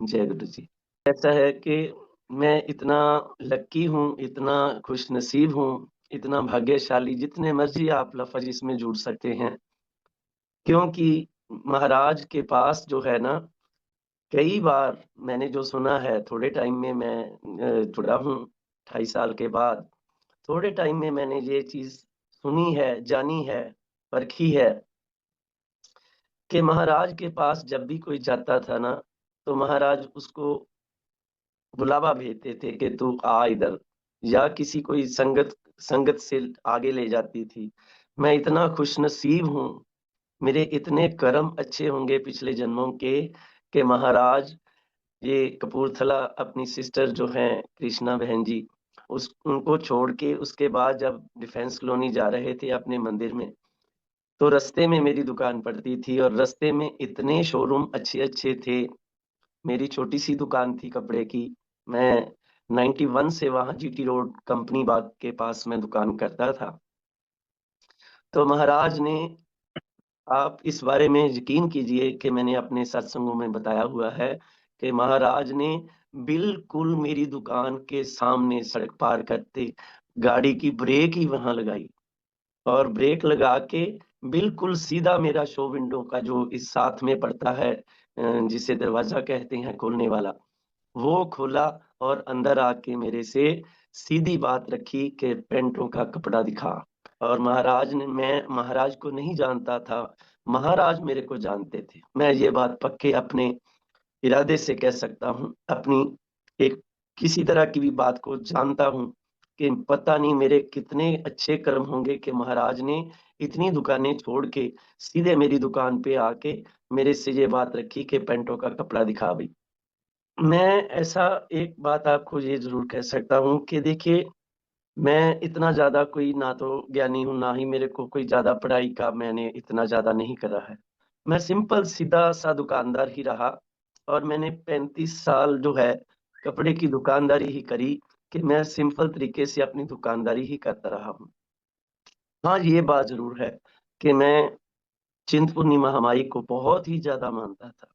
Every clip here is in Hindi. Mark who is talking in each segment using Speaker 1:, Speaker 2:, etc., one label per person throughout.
Speaker 1: जय गुरु जी। ऐसा है कि मैं इतना लकी हूँ, इतना खुशनसीब हूँ, इतना भाग्यशाली, जितने मर्ज़ी आप लफ़ज़ इसमें जोड़ सकते हैं। क्योंकि महाराज के पास जो है ना, कई बार मैंने जो सुना है, थोड़े टाइम में मैं जुड़ा हूँ 28 साल के बाद। थोड़े टाइम में मैंने ये चीज़ सुनी है, जानी है, परखी है कि महाराज के पास जब भी कोई जाता था ना, तो महाराज उसको बुलावा भेजते थे कि तू आ इधर, या किसी कोई संगत संगत से आगे ले जाती थी। मैं इतना खुशनसीब हूँ, मेरे इतने कर्म अच्छे होंगे पिछले जन्मों के कि महाराज ये कपूरथला अपनी सिस्टर जो हैं कृष्णा बहन जी, उस उनको छोड़ के उसके बाद जब डिफेंस कॉलोनी जा रहे थे अपने मंदिर में, तो रास्ते में मेरी दुकान पड़ती थी और रास्ते में इतने शोरूम अच्छे-अच्छे थे। मेरी छोटी-सी दुकान थी कपड़े की। मैं 91 से वहाँ जीटी रोड कंपनी बाग के पास मैं दुकान करता था। तो महाराज ने, आप इस बारे में यकीन कीजिए कि मैंने अपने सत्संगों में बताया हुआ है कि महाराज ने बिल्कुल मेरी दुकान के सामने सड़क पार करते गाड़ी की ब्रेक ही वहाँ लगाई और ब्रेक लगा के बिल्कुल सीधा मेरा शो विंडो का जो इस साथ में पड़ता है, जिसे दरवाज़ा कहते हैं खोलने वाला, वो खोला और अंदर आके मेरे से सीधी बात रखी कि पैंटों का कपड़ा दिखा। और मैं महाराज को नहीं जानता था, महाराज मेरे को जानते थे। मैं ये बात पक्के अपने इरादे से कह सकता हूँ, अपनी एक किसी तरह की भी बात को जानता हूँ कि पता नहीं मेरे कितने अच्छे कर्म होंगे कि महाराज ने इतनी दुकानें छोड़ के सीधे मेरी दुकान पे आके मेरे से ये बात रखी कि पैंटों का कपड़ा दिखा भई। मैं ऐसा एक बात आपको ये ज़रूर कह सकता हूँ कि देखिए, मैं इतना ज़्यादा कोई ना तो ज्ञानी हूँ, ना ही मेरे को कोई ज़्यादा पढ़ाई का मैंने इतना ज़्यादा नहीं करा है। मैं सिंपल सीधा-सा दुकानदार ही रहा और मैंने 35 साल जो है कपड़े की दुकानदारी ही करी कि मैं सिंपल तरीके से अपनी दुकानदारी ही करता रहा हूँ। हाँ, ये बात ज़रूर है कि मैं चिंतपूर्णी महामाई को बहुत ही ज़्यादा मानता था।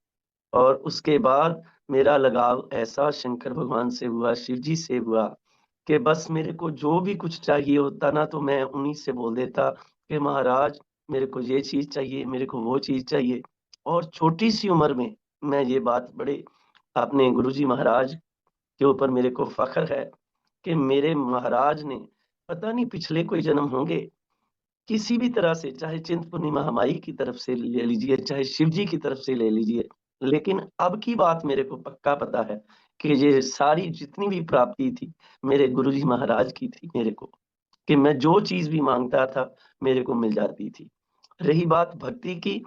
Speaker 1: और उसके बाद मेरा लगाव ऐसा शंकर भगवान से हुआ, शिव जी से हुआ कि बस मेरे को जो भी कुछ चाहिए होता ना, तो मैं उन्हीं से बोल देता कि महाराज मेरे को ये चीज़ चाहिए, मेरे को वो चीज़ चाहिए। और छोटी-सी उम्र में मैं ये बात बड़े अपने गुरुजी महाराज के ऊपर मेरे को फ़ख्र है कि मेरे महाराज ने पता नहीं पिछले कोई जन्म होंगे, किसी भी तरह से, चाहे चिंतपूर्णी महामाई की तरफ से ले लीजिए, चाहे शिव जी की तरफ से ले लीजिए, लेकिन अब की बात मेरे को पक्का पता है कि ये सारी जितनी भी प्राप्ति थी, मेरे गुरुजी महाराज की थी मेरे को, कि मैं जो चीज़ भी माँगता था, मेरे को मिल जाती थी। रही बात भक्ति की,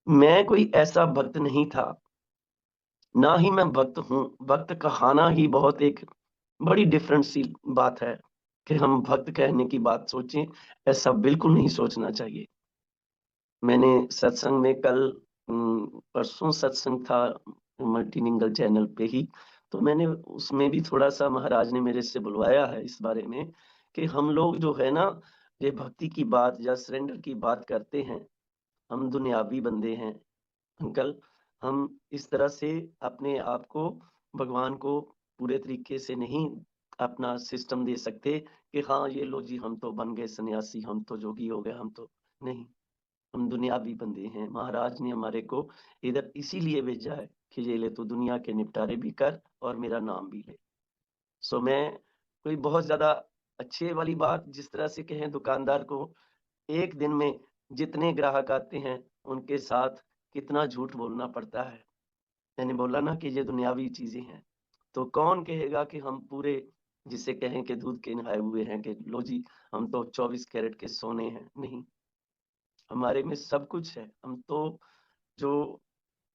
Speaker 1: मैं कोई ऐसा भक्त नहीं था, ना ही मैं भक्त हूँ। भक्त कहाना ही बहुत एक बड़ी डिफरेंट सी बात है कि हम भक्त कहने की बात सोचें, ऐसा बिल्कुल नहीं सोचना चाहिए। मैंने सत्संग में कल परसों सत्संग था मल्टीलिंगल चैनल पे ही, तो मैंने उसमें भी थोड़ा-सा महाराज ने मेरे से बुलवाया है इस बारे में कि हम लोग जो है ना, ये भक्ति की बात या सरेंडर की बात करते हैं, हम दुनियावी बंदे हैं अंकल, हम इस तरह से अपने आप को भगवान को पूरे तरीके से नहीं अपना सिस्टम दे सकते कि हाँ, ये लो जी हम तो बन गए सन्यासी, हम तो जोगी हो गए, हम तो नहीं। हम दुनियावी बंदे हैं। महाराज ने हमारे को इधर इसीलिए भेजा है कि ये ले तू दुनिया के निपटारे भी कर और मेरा नाम भी ले। सो मैं कोई बहुत ज़्यादा अच्छे वाली बात जिस तरह से कहें दुकानदार को, एक दिन में जितने ग्राहक आते हैं, उनके साथ कितना झूठ बोलना पड़ता है। मैंने बोला ना कि ये दुनियावी चीज़ें हैं। तो कौन कहेगा कि हम पूरे जिसे कहें कि दूध के नहाए हुए हैं कि लो जी हम तो 24 कैरेट के सोने हैं। नहीं, हमारे में सब कुछ है। हम तो जो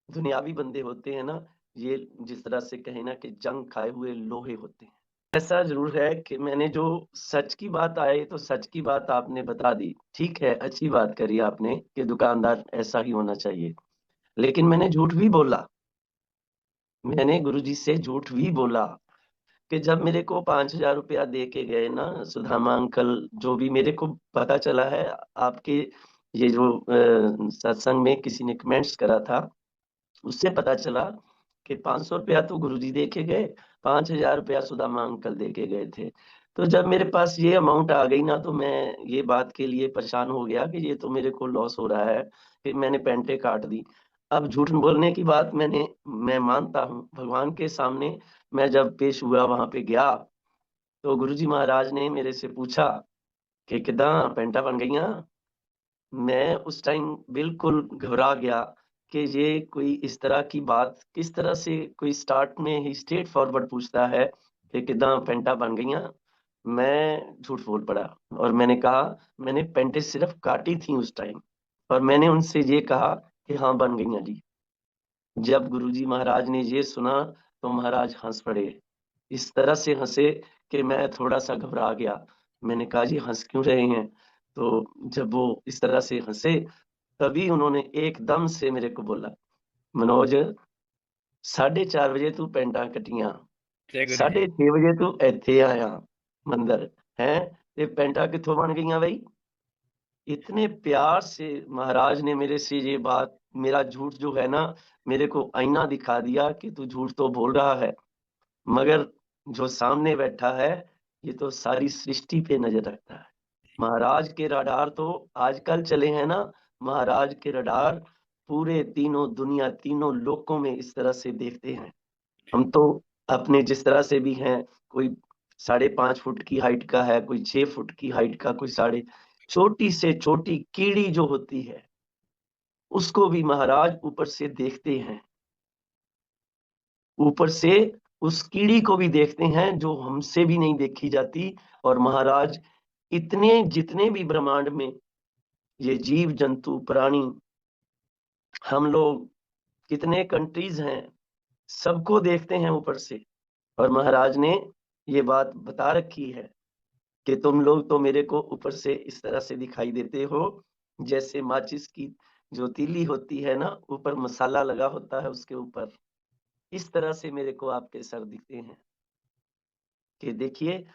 Speaker 1: दुनियावी बंदे होते हैं ना, ये जिस तरह से कहें ना कि जंग खाए हुए लोहे होते हैं। ऐसा ज़रूर है कि मैंने जो सच की बात आई तो सच की बात आपने बता दी। ठीक है, अच्छी बात करी आपने कि दुकानदार ऐसा ही होना चाहिए। लेकिन मैंने झूठ भी बोला। मैंने गुरुजी से झूठ भी बोला कि जब मेरे को ₹5000 दे के गए ना सुदामा अंकल, जो भी मेरे को पता चला है आपके ये जो सत्संग में किसी ने कमेंट्स करा था, उससे पता चला कि 500 रुपया तो गुरुजी दे के गए, 5000 रुपया सुदामा अंकल दे के गए थे। तो जब मेरे पास ये अमाउंट आ गई ना, तो मैं ये बात के लिए परेशान हो गया कि ये तो मेरे को लॉस हो रहा है, कि मैंने पैंटें काट दी। अब झूठ बोलने की बात मैं मानता हूँ, भगवान के सामने मैं जब पेश हुआ, वहां पे गया, तो गुरुजी महाराज ने मेरे से पूछा कि किदा पैंटा बन गईयां। मैं उस टाइम बिल्कुल घबरा गया कि ये कोई इस तरह की बात किस तरह से कोई स्टार्ट में ही स्ट्रेट फॉरवर्ड पूछता है कि किदा पैंटा बन गईयां। मैं झूठ बोल पड़ा और मैंने कहा मैंने पैंटें सिर्फ काटी थी उस टाइम, और मैंने उनसे ये कहा कि हाँ बन गईयां जी। जब गुरुजी महाराज ने ये सुना तो महाराज हंस पड़े, इस तरह से हंसे कि मैं थोड़ा सा घबरा गया। मैंने कहा जी हंस क्यों रहे हैं? तो जब वो इस तरह से हंसे, तभी उन्होंने एकदम से मेरे को बोला, मनोज 4:30 तू पेंटा कटियां,
Speaker 2: जय गुरु जी।
Speaker 1: 6:30 तू ਇੱਥੇ आया मंदिर है, ये पेंटा कित्थों बन गईयां बई। इतने प्यार से महाराज ने मेरे से ये बात, मेरा झूठ जो है ना, मेरे को आईना दिखा दिया कि तू झूठ तो बोल रहा है, मगर जो सामने बैठा है ये तो सारी सृष्टि पे नजर रखता है। महाराज के रडार तो आजकल चले हैं ना, महाराज के रडार पूरे तीनों दुनिया, तीनों लोकों में इस तरह से देखते हैं। हम तो अपने जिस तरह से भी हैं, कोई 5.5 फुट की हाइट का है, कोई 6 फुट की हाइट का, कोई साढ़े, छोटी से छोटी कीड़ी जो होती है उसको भी महाराज ऊपर से देखते हैं, ऊपर से उस कीड़ी को भी देखते हैं जो हमसे भी नहीं देखी जाती। और महाराज इतने जितने भी ब्रह्मांड में ये जीव जंतु प्राणी, हम लोग कितने कंट्रीज हैं, सबको देखते हैं ऊपर से। और महाराज ने ये बात बता रखी है कि तुम लोग तो मेरे को ऊपर से इस तरह से दिखाई देते हो, जैसे माचिस की जो तीली होती है ना, ऊपर मसाला लगा होता है उसके ऊपर, इस तरह से मेरे को आपके सर दिखते हैं। कि देखिए,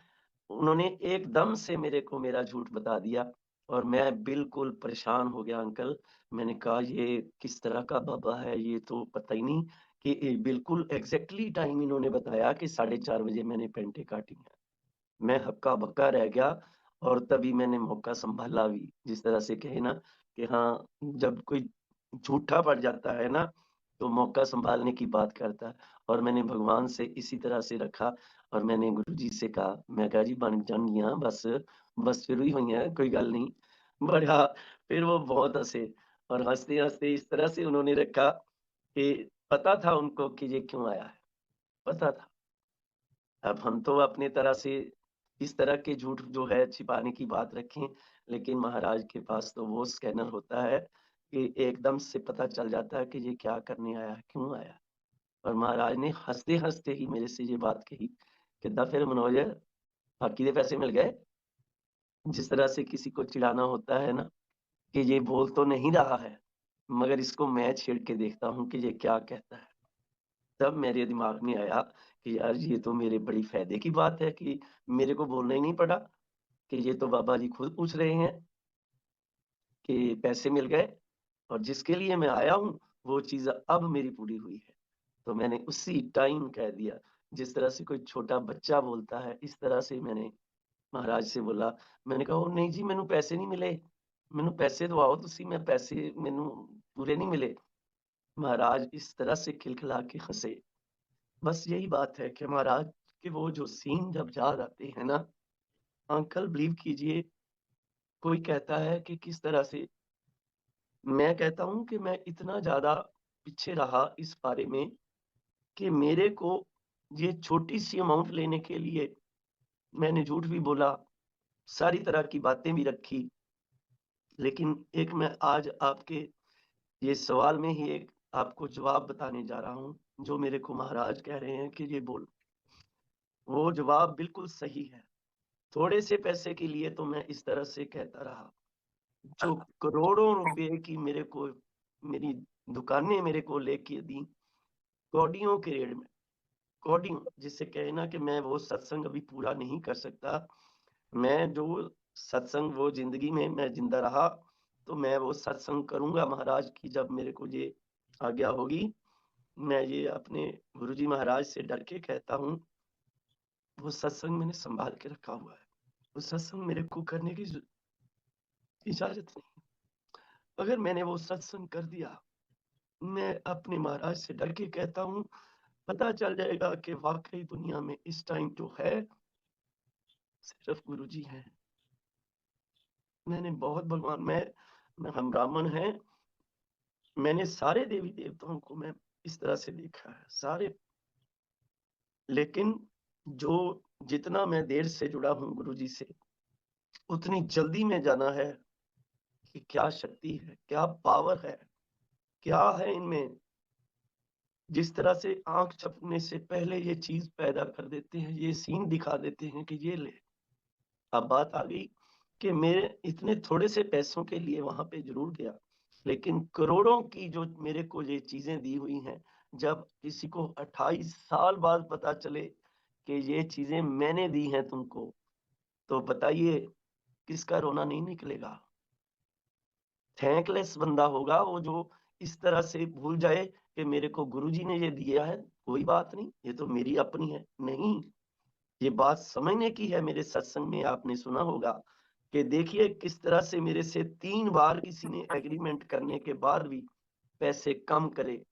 Speaker 1: उन्होंने एकदम से मेरे को मेरा झूठ बता दिया और मैं बिल्कुल परेशान हो गया अंकल। मैंने कहा ये किस तरह का बाबा है, ये तो पता ही नहीं। कि बिल्कुल एग्जैक्टली टाइम इन्होंने बताया कि 4:30 मैंने पेंटे काटी हैं। मैं हक्का बक्का रह गया, और तभी मैंने मौका संभाला भी, जिस तरह से कहे ना कि हाँ, जब कोई झूठा पड़ जाता है ना, तो मौका संभालने की बात करता है। और मैंने भगवान से इसी तरह से रखा, और मैंने गुरुजी से कहा, मैं कहा जी बन जाएंगियां, बस बस शुरू ही हुई है, कोई गल नहीं। बड़ा फिर वो बहुत हंसे, और हंसते हंसते इस तरह से उन्होंने रखा कि पता था उनको कि ये क्यों आया है, पता था। अब हम तो अपने तरह से इस तरह के झूठ जो है छिपाने की बात रखें, लेकिन महाराज के पास तो वो स्कैनर होता है कि एकदम से पता चल जाता है कि ये क्या करने आया है, क्यों आया है। और महाराज ने हंसते हंसते ही मेरे से ये बात कही कि दा फिर मनोज, बाकी के पैसे मिल गए। जिस तरह से किसी को चिढ़ाना होता है ना, कि ये बोल तो नहीं रहा है, मगर इसको मैं छेड़ के देखता हूँ कि ये क्या कहता है। तब मेरे दिमाग में आया कि यार ये तो मेरे बड़ी फायदे की बात है कि मेरे को बोलना ही नहीं पड़ा, कि ये तो बाबा जी खुद पूछ रहे हैं कि पैसे मिल गए, और जिसके लिए मैं आया हूँ वो चीज अब मेरी पूरी हुई है। तो मैंने उसी टाइम कह दिया, जिस तरह से कोई छोटा बच्चा बोलता है, इस तरह से मैंने महाराज से बोला। मैंने कहा, "ओ नहीं जी, मैनू पैसे नहीं मिले, मैनू पैसे दवाओ तुसी, मैं पैसे मैनू पूरे नहीं मिले।" महाराज इस तरह से खिलखिला के हंसे। बस यही बात है कि महाराज के वो जो सीन जब याद आते हैं ना, अंकल बिलीव कीजिए, कोई कहता है कि किस तरह से, मैं कहता हूँ कि मैं इतना ज्यादा पीछे रहा इस बारे में कि मेरे को ये छोटी सी अमाउंट लेने के लिए मैंने झूठ भी बोला, सारी तरह की बातें भी रखी। लेकिन एक मैं आज आपके ये सवाल में ही एक आपको जवाब बताने जा रहा हूँ, जो मेरे को महाराज कह रहे हैं कि ये बोल, वो जवाब बिल्कुल सही है। थोड़े से पैसे के लिए तो मैं इस तरह से कहता रहा, जो करोड़ों रुपए की मेरे को मेरी दुकानें मेरे को लेके दी, कौड़ियों के रेट में, कौड़ियों जिससे कहे ना कि मैं वो सत्संग अभी पूरा नहीं कर सकता। मैं जो सत्संग वो जिंदगी में मैं जिंदा रहा, तो मैं वो सत्संग करूंगा महाराज की, जब मेरे को ये आज्ञा होगी। मैं ये अपने गुरुजी महाराज से डर के कहता हूँ, वो सत्संग मैंने सँभाल के रखा हुआ है। वो सत्संग मेरे को करने की इजाज़त नहीं। अगर मैंने वो सत्संग कर दिया, मैं अपने महाराज से डर के कहता हूँ, पता चल जाएगा कि वाक़ई दुनिया में इस टाइम जो है, सिर्फ़ गुरुजी हैं। मैंने बहुत भगवान मैं हम ब्राह्मण हैं, मैंने सारे देवी-देवताओं को मैं इस तरह से देखा है, सारे। लेकिन जो जितना मैं देर से जुड़ा हूँ गुरुजी से, उतनी जल्दी में जाना है कि क्या शक्ति है, क्या पावर है, क्या है इनमें। जिस तरह से आँख झपकने से पहले ये चीज़ पैदा कर देते हैं, ये सीन दिखा देते हैं कि ये ले। अब बात आ गई कि मेरे इतने थोड़े से पैसों के लिए वहाँ पे ज़रूर गया, लेकिन करोड़ों की जो मेरे को ये चीज़ें दी हुई हैं, जब किसी को 28 साल बाद पता चले कि ये चीज़ें मैंने दी हैं तुमको, तो बताइए किसका रोना नहीं निकलेगा? थैंकलेस बंदा होगा वो जो इस तरह से भूल जाए कि मेरे को गुरुजी ने ये दिया है, कोई बात नहीं, ये तो मेरी अपनी है। नहीं, ये बात समझने की है। मेरे सत्संग में आपने सुना होगा कि देखिए किस तरह से मेरे से 3 बार किसी ने एग्रीमेंट करने के बाद भी पैसे कम करे,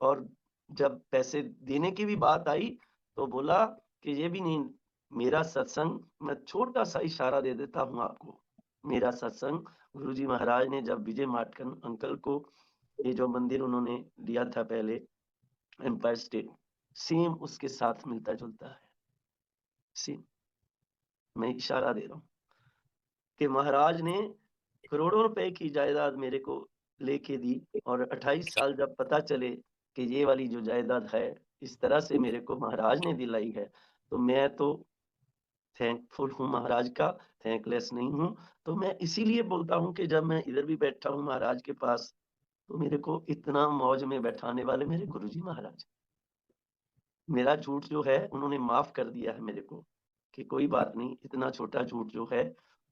Speaker 1: और जब पैसे देने की भी बात आई तो बोला कि ये भी नहीं। मेरा सत्संग, मैं छोटा-सा इशारा दे देता हूँ आपको। मेरा सत्संग गुरुजी महाराज ने जब विजय माटकन अंकल को ये जो मंदिर उन्होंने दिया था पहले, एम्पायर स्टेट, सेम उसके साथ मिलता-जुलता है। सेम, मैं इशारा दे रहा हूँ कि महाराज ने करोड़ों रुपए की जायदाद मेरे को लेके दी, और 28 साल जब पता चले कि ये वाली जो जायदाद है, इस तरह से मेरे को महाराज ने दिलाई है, तो मैं तो थैंकफुल हूँ महाराज का, थैंकलेस नहीं हूँ। तो मैं इसीलिए बोलता हूँ कि जब मैं इधर भी बैठा हूँ महाराज के पास, तो मेरे को इतना मौज में बैठाने वाले मेरे गुरुजी महाराज। मेरा झूठ जो है उन्होंने माफ़ कर दिया है मेरे को, कि कोई बात नहीं, इतना छोटा झूठ जो है,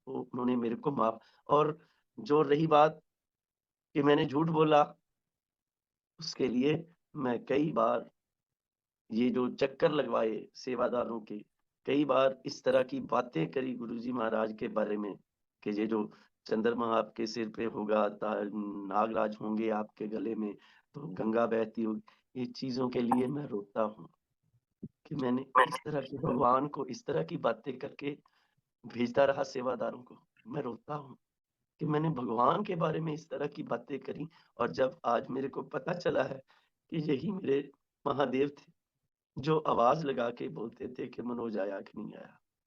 Speaker 1: वो उन्होंने मेरे को माफ़। और जो रही बात कि मैंने झूठ बोला, उसके लिए मैं कई बार ये जो चक्कर लगवाए सेवादारों के, कई बार इस तरह की बातें करी गुरुजी महाराज के बारे में कि ये जो चंद्रमा आपके सिर पे होगा, नागराज होंगे आपके गले में, तो गंगा बहती होगी। ये चीज़ों के लिए मैं रोता हूँ कि मैंने इस तरह के भगवान को इस तरह की बातें करके भेजता रहा सेवादारों को। मैं रोता हूँ कि मैंने भगवान के बारे में इस तरह की बातें करी, और जब आज मेरे को पता चला है कि यही मेरे महादेव थे, जो आवाज़ लगा के बोलते थे कि मनोज आया कि नहीं आया।